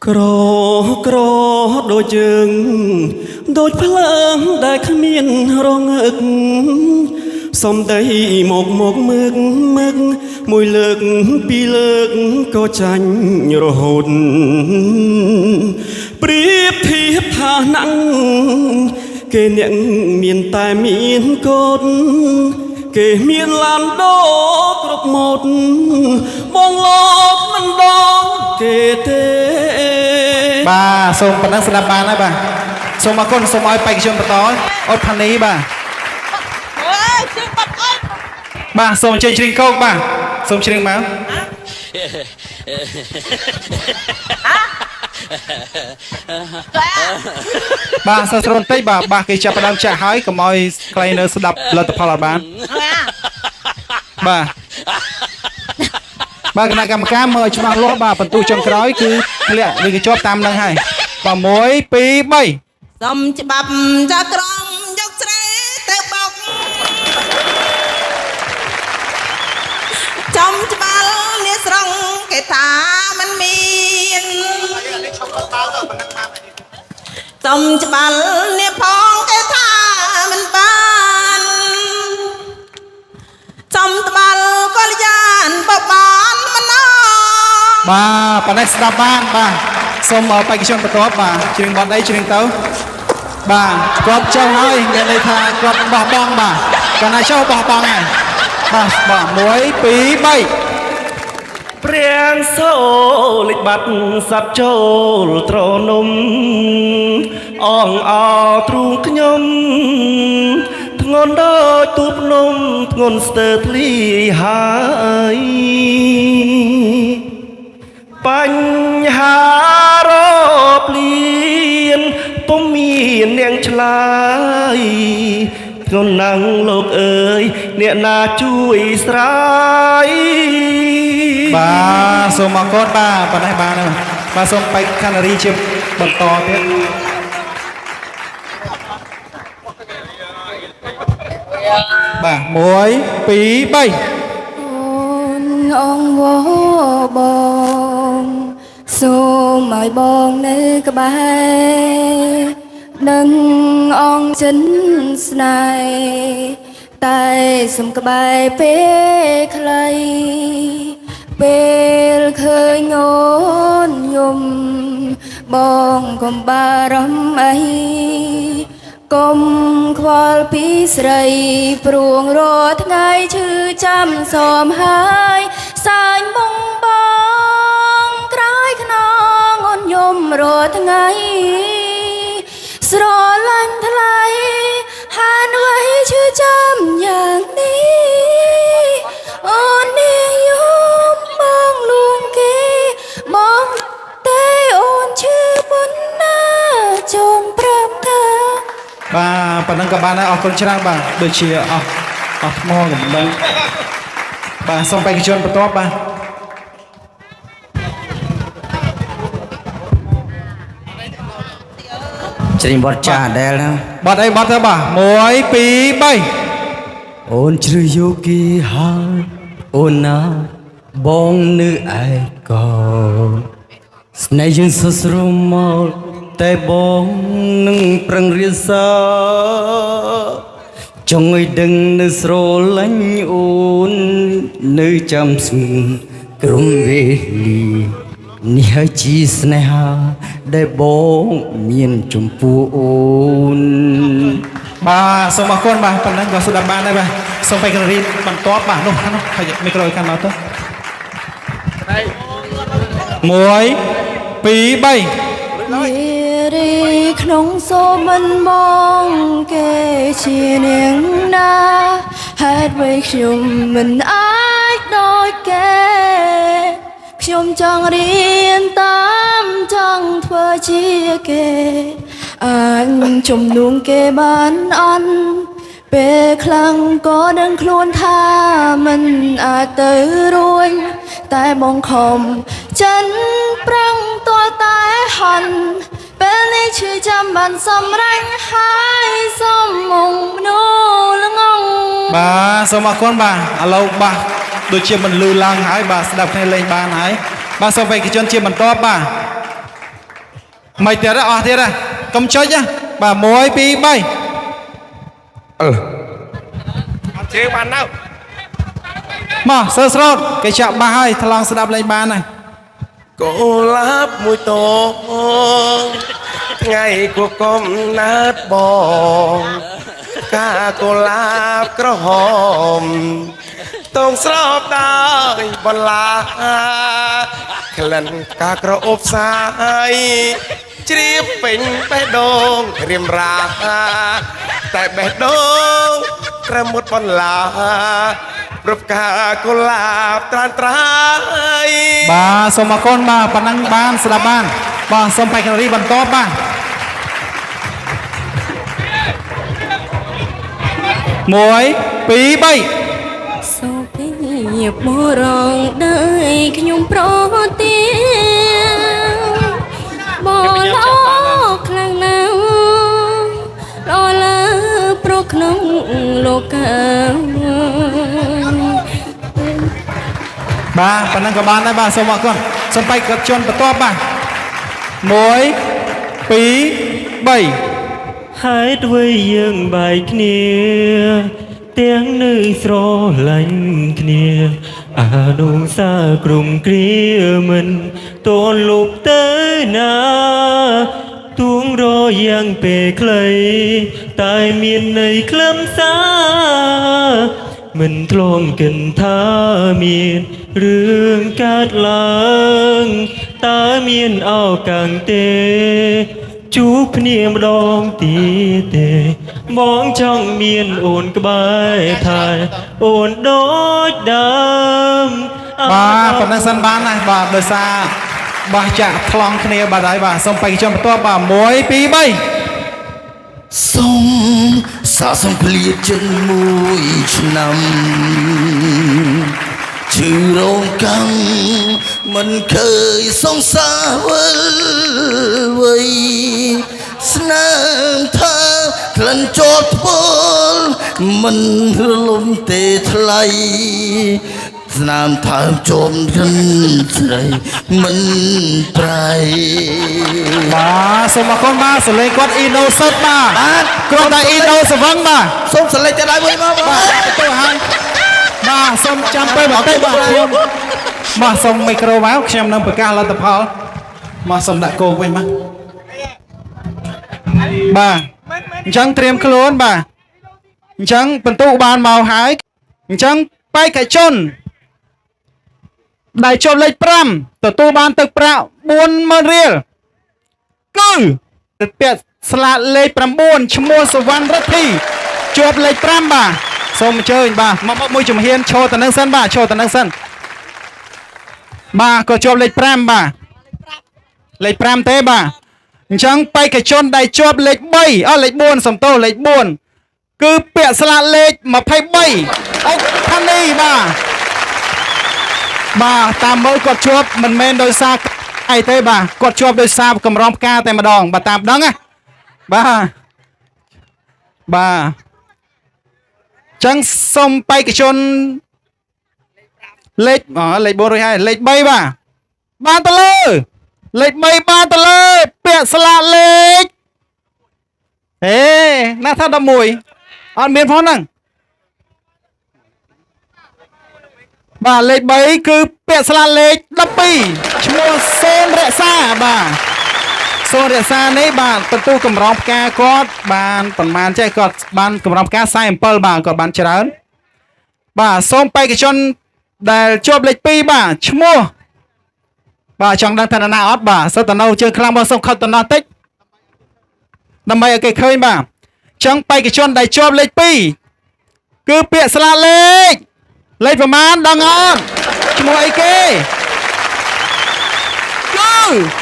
ក្រក្រដូចយើងដូចភ្លើងដែលគ្មានរងឹកសំដីមកមើកមួយលើកពីរលើកក៏ចាញ់រហូតប្រៀបធៀបថាណាំងគេអ្នកមានតែមានកូនគេមានឡានដូគ្រប់ម៉ូតបងលោកមិនដល់គេទេបាទសូមប៉ុណ្ណឹងស្ដាប់បានហើយបាទសូមអរគុណសូមឲ្យបេក្ខជនបន្តអត់ផានីបាទបាទសូមអញ្ជើញជ្រៀងកោកបាទសូមជ្រៀងមកបាទសើស្រន់តិចបាទគេចាប់ផ្ដើមចាក់ហើយកុំឲ្យខ្លីនៅស្ដាប់លទ្ធផលអត់បានបាទគណៈកម្មការមើលច្បាស់លាស់បាទបន្ទុះចុងក្រោយគឺធ្លាក់ឬក៏ជាប់តាមនឹងហើយបាទ1 2 3សុំច្បាប់ចាក្រមយកស្រីទៅបោកចំច្បាល់នេះស្រងគេថាมันមានចំច្បាល់នេះផងគេថាมันបានចំត្បាល់ក៏យ៉ាងបបានមិនអបាទប៉ណ្ណេះស្ដាប់បានបាទសូមបេក្ខជនបន្ទាប់បាទជ្រៀងបត់អីជ្រៀងទៅបាទគាត់ចុះហើយមានន័យថាគាត់បោះបង់បាទគាត់ណាចុះបោះបង់ហើយបាទ1 2 3ព្រាំងសូលិចបាត់សັດចូលត្រនំអងអោទ្រូងខ្ញុំធ្ងន់ដូចទូភ្នំធ្ងន់ស្ទើរធ្លីហើយបញ្ហារពលៀនពុំមាននាងឆ្លើយធ្ងន់ណាំងលោកអើយអ្នកណាជួយស្រាយបាទសូមអរគុណបាទប៉ុណ្ណេះបានហើយបាទសូមបេក្ខខនារីជាបន្តទៀតបាទ1 2 3អូនវបងសូមឲ្យបងនៅក្បែរនឹងអងចិនស្នេហ៍តែសុំក្បែរពេលខ្លីពេលឃើញអូនយំបងកុំបារម្ភអីកុំខ្វល់ពីស្រីព្រួងរាល់ថ្ងៃឈឺចាំសមហើយសាញបងបងក្រោយខ្នងអូនយំរាល់ថ្ងៃស្រឡាញ់ថ្លៃហានໄວឈឺចាំយ៉ាងនេះអូននេះយំបងលួងគេបងតែអូនឈឺប៉ុណ្ណាចងប្រាប់ថាបាទប៉ុណ្ណឹងក៏បានដែរអរគុណច្រើនបាទដូចជាអស់ថ្មកំដៅបាទសូមបេក្ខជនបន្ទាប់បាទជ្រៀងបត់ចាដែលណាបត់អីបត់ទៅបាទ1 2 3អូនជ្រឺយោគីហើយអូនណាបងនៅឯកោស្នេហ៍យើងសស្រុំមកតែបងនឹងប្រឹងរៀនសាចង់ឲ្យដឹងនៅស្រឡាញ់អូននៅចាំស្ងួនក្រុមវេលានេះហើយជាស្នេហាដែលបងមានចំពោះអូនបាទសូមអរគុណបាទប៉ុណ្ណឹងក៏ស្ដាប់បានដែរបាទសូមបេក្ខនារីបន្ទាប់បាទនោះហើយមីក្រូកាន់មកទៅ1 2 3នារីក្នុងសូមមិនមកគេជានាងណាហេតុអ្វីខ្ញុំមិនអាចដូចគេខ្ញុំចង់រៀនតាមចង់ធ្វើជាគេអាចជំនួងគេបានអន់ពេលខ្លាំងក៏ដឹងខ្លួនថាមិនអាចទៅរួញតែបងខំចិនប្រឹងទាល់តែហន់ពេលនេះឈឺចាំបានសម្រេចហើយសុំមុំមនុល្ងងបាទសូមអរគុណបាទឥឡូវបាទដូចជាមិនលឺឡើងហើយបាទស្ដាប់គ្នាលេងបានហើយ បាទសូមបេក្ខជនជាបន្តបាទមិនទៀតអស់ទៀតកុំចុចបាទ1 2 3 អត់ជើងបាននៅ មកសើស្រោតគេចាក់បាសហើយថ្លង់ស្ដាប់លេងបានហើយក ូលាបមួយតងថ្ងៃគួកំណើតបងកាកូលាបក្រហមតងស្រោបដោយបន្លាក្លិនផ្កាក្រអូបសាយជ្រាបពេញបេះដូងរៀមរាតែបេះដូងត្រឹមមុតបន្លាប្រផ្កាកូលាបត្រានត្រាយ បាទសូមអរគុណបាទប៉ុណ្ណឹងបានស្ដាប់បានបាទសូមបេក្ខនារីបន្តបាទ1 2 3 សូពីបរងដៃខ្ញុំប្រទាបឡោខ្លាំងណាស់ឡលើប្រក្នុងលោកកា បាទប៉ុណ្ណឹងក៏បានដែរបាទសូមអរគុណសូមបេក្ខជនបន្តបាទ1 2 3 ហេតុអ្វីយើងបែកគ្នាទាំងនៅស្រឡាញ់គ្នាអានុសាក្រុមគ្រាមិនតនលុបទៅណាទួងរយ៉ាងពេលខ្លីតែមានន័យខ្លឹមសារមិនធ្លងកិនថាមានរឿងកើតឡើងតើមានអោកាំងទេជួបគ្នាម្ដងទៀតទេបងចង់មានអូនក្បែរថែអូនដូចដើម បាទប៉ុណ្ណឹងសិនបានណាបាទដោយសារបោះចាក់ថ្លង់គ្នាបាទហើយបាទសូមបេក្ខជនបន្តបាទ1 2 3 សូមសាកសំភ្លៀតចិនមួយឆ្នាំជឿរងកាំងមិនเคยសង្សារវិលវ័យស្នាមថាក្លិនចោតពលមិនរលំទេថ្លៃស្នាមថាជុំក្លិនស្រីមិនប្រៃ បាទសូមអរគុណបាទសលេងគាត់អ៊ីណូសិតបាទគ្រាន់តែអ៊ីណូសវឹងបាទ សូមសលេចទៅដល់មួយមក បាទទៅហើយបាទសូមចាំពេលបន្តិចបាទខ្ញុំបាទសូមមីក្រូមកខ្ញុំនឹងប្រកាសលទ្ធផលមកសូមដាក់គោវិញបាទបាទអញ្ចឹងត្រៀមខ្លួនបាទអញ្ចឹងបន្ទុកបានមកហើយអញ្ចឹងបេក្ខជនដែលជាប់លេខ5ទទួលបានទឹកប្រាក់ 40000 រៀលគឺទឹកពាក់ស្លាកលេខ9ឈ្មោះសវណ្ណរិទ្ធីជាប់លេខ5បាទសូមអញ្ជើញបាទមកមួយជំហានឈរទៅនឹងសិនបាទឈរទៅនឹងសិនបាទក៏ជាប់លេខ5បាទលេខ5ទេបាទអញ្ចឹងបេក្ខជនដែលជាប់លេខ3លេខ4សំទោសលេខ4គឺពាក់ស្លាកលេខ23អុកថានីបាទតាមមើលគាត់ជាប់មិនមែនដោយសារអីទេបាទគាត់ជាប់ដោយសារកម្រងផ្កាតែម្ដងបាទតាមដឹងណាបាទចឹងសុំបេក្ខជនលេខ4រួចហើយលេខ3បាទបានទៅលើលេខ3បានទៅលើពាក់ស្លាកលេខណាថា11អត់មានផងហ្នឹងបាទលេខ3គឺពាក់ស្លាកលេខ12ឈ្មោះសូនរក្សាបាទសូនរក្សានេះបាទបន្ទូកម្រងផ្កាគាត់បានប្រហែលចេះគាត់បានកម្រងផ្កា47បាទគាត់បានច្រើនបាទសូមបេក្ខជនដែលជាប់លេខ2បាទឈ្មោះបាទចង់ដឹងថាណាអត់បាទសិតតនៅជើងខ្លាំងមកសូមខិតតំណោះតិចដើម្បីឲ្យគេឃើញបាទចង់បេក្ខជនដែលជាប់លេខ2គឺពាក្យស្លាកលេខប្រមាណដឹងអត់ឈ្មោះអីគេគឺ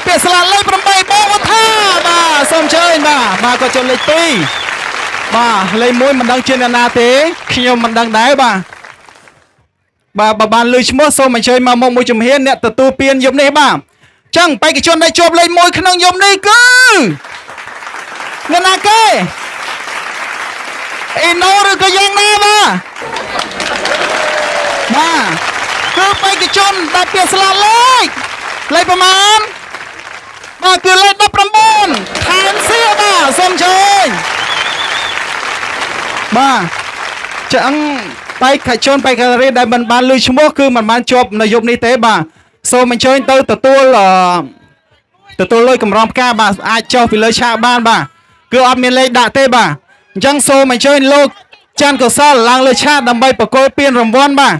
ពាក្យស្លាកលេខ8បងវត្ថាបាទសូមអញ្ជើញបាទគាត់ជាប់លេខ2បាទលេខ1មិនដឹងជាអ្នកណាទេខ្ញុំមិនដឹងដែរបាទបើបានលើឈ្មោះសូមអញ្ជើញមកមុខមួយជំហានអ្នកទទួលពានយប់នេះបាទចឹងបេក្ខជនដែលជាប់លេខ1ក្នុងយប់នេះគឺអ្នកណាគេអ៊ីណូឬក៏យ៉ាងណាបាទគឺបេក្ខជនដែលពាក្យស្លាកលេខ លេខប្រមាណបាទគឺលេខ19ខែនសៀវបាទសូមអញ្ជើញបាទចឹងបេក្ខជនបេក្ខនារីដែលមិនបានលើឈ្មោះគឺមិនបានជាប់នៅយប់នេះទេបាទសូមអញ្ជើញទៅទទួលលុយកម្រងផ្កាបាទអាចចុះពីលើឆាកបានបាទគឺអត់មានលេខដាក់ទេបាទអញ្ចឹងសូមអញ្ជើញលោកច័ន្ទកុសលឡើងលើឆាកដើម្បីប្រគល់ពានរង្វាន់បាទ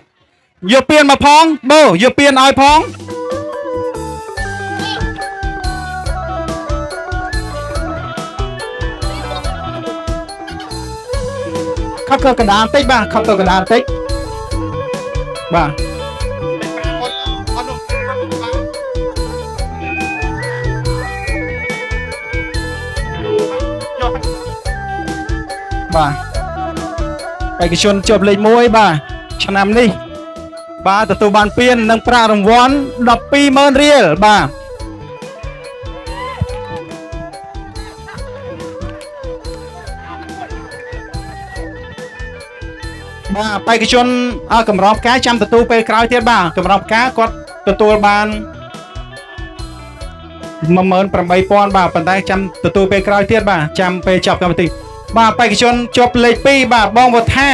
យកពានមកផងបូយកពានឲ្យផងខប់ទៅកណ្ដាលតិចបាទខប់ទៅកណ្ដាលតិចបាទបាទបេក្ខជនជាប់លេខ1បាទឆ្នាំនេះបាទទទួលបានពាននិងប្រាក់រង្វាន់ 120,000 រៀលបាទបាទបេក្ខជនកម្រងផ្កាចាំទទួលពេលក្រោយទៀតបាទកម្រងផ្កាគាត់ទទួលបាន 18,000 បាទប៉ុន្តែចាំទទួលពេលក្រោយទៀតបាទចាំពេលចប់កម្មវិធីបាទបេក្ខជនជាប់លេខ2បាទបងវុធា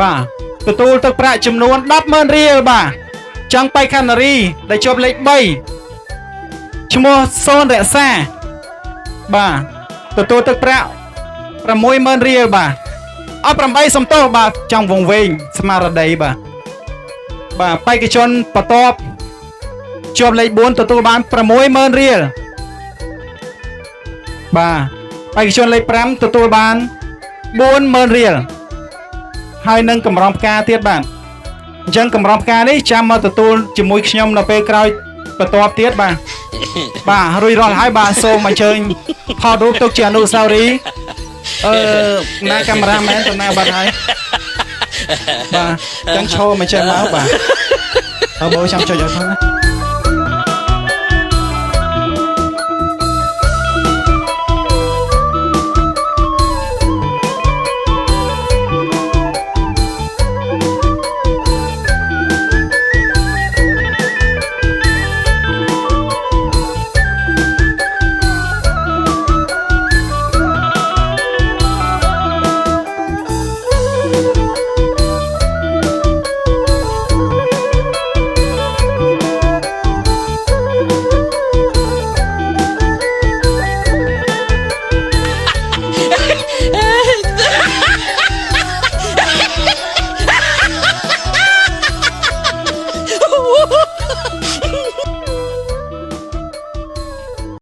បាទទទួលទឹកប្រាក់ចំនួន 10,000 រៀលបាទចង់បេក្ខនារីដែលជាប់លេខ3ឈ្មោះសូនរក្សាបាទទទួលទឹកប្រាក់ 60,000 រៀលបាទអត់8សំទោសបាទចង់វងវែងស្មារតីបាទបេក្ខជនបន្ទាប់ជាប់លេខ4ទទួលបាន 60,000 រៀលបាទបេក្ខជនលេខ5ទទួលបាន 40,000 រៀលហើយនឹងកម្រងផ្កាទៀតបាទអញ្ចឹងកម្រងផ្កានេះចាំមកទទួលជាមួយខ្ញុំនៅពេលក្រោយបន្ទាប់ទៀតបាទរួចរាល់ហើយបាទសូមអញ្ជើញថតរូបទុកជាអនុស្សាវរីយ៍ណាកាមេរ៉ាមែនទៅណាបាត់ហើយបាទចឹងឈរមកចេះមកបាទបើចាំចុចឲ្យផងណា